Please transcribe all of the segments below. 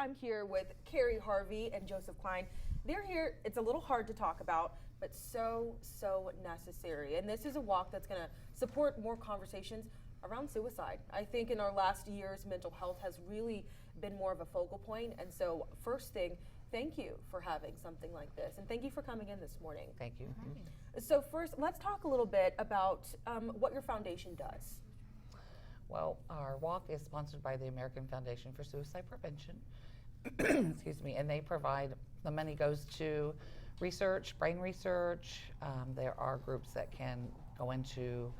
I'm here with Kerry Harvey and Joseph Klein. They're here, it's a little hard to talk about, but so necessary. And this is a walk that's gonna support more conversations around suicide. I think in our last years, mental health has really been more of a focal point. And so first thing, thank you for having something like this. And thank you for coming in this morning. Thank you. So first, let's talk a little bit about what your foundation does. Well, our walk is sponsored by the American Foundation for Suicide Prevention. Excuse me, and they provide, the money goes to research, brain research. There are groups that can go into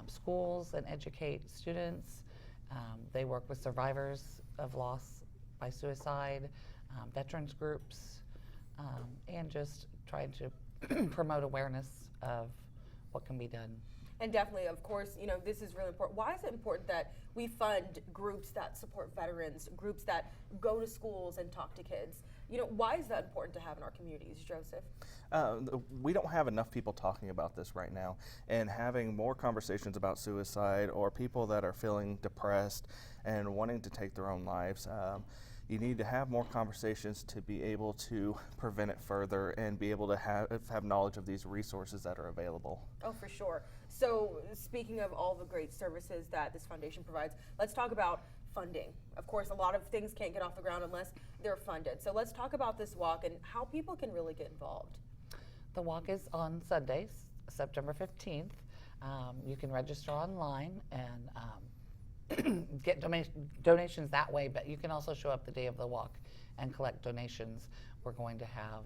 schools and educate students. They work with survivors of loss by suicide, veterans groups, and just trying to promote awareness of what can be done. And definitely, of course, you know, this is really important. Why is it important that we fund groups that support veterans, groups that go to schools and talk to kids? You know, why is that important to have in our communities, Joseph? We don't have enough people talking about this right now, and having more conversations about suicide or people that are feeling depressed and wanting to take their own lives. You need to have more conversations to be able to prevent it further and be able to have knowledge of these resources that are available. Oh, for sure. So speaking of all the great services that this foundation provides, let's talk about funding. Of course, a lot of things can't get off the ground unless they're funded. So let's talk about this walk and how people can really get involved. The walk is on Sundays, September 15th. You can register online and get donations that way, but you can also show up the day of the walk and collect donations. We're going to have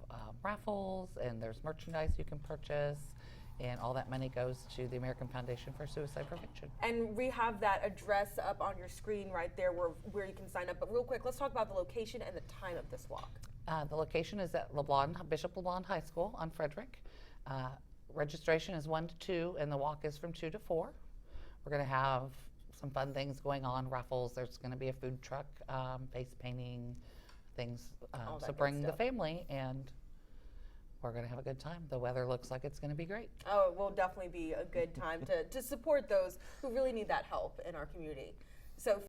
raffles, and there's merchandise you can purchase, and all that money goes to the American Foundation for Suicide Prevention. And we have that address up on your screen right there where you can sign up. But real quick, let's talk about the location and the time of this walk. The location is at Bishop LeBlond High School on Frederick. Registration is 1 to 2, and the walk is from 2 to 4. We're going to have some fun things going on, raffles. There's going to be a food truck, face painting, things. So bring the family, and we're going to have a good time. The weather looks like it's going to be great. Oh, it will definitely be a good time to support those who really need that help in our community. So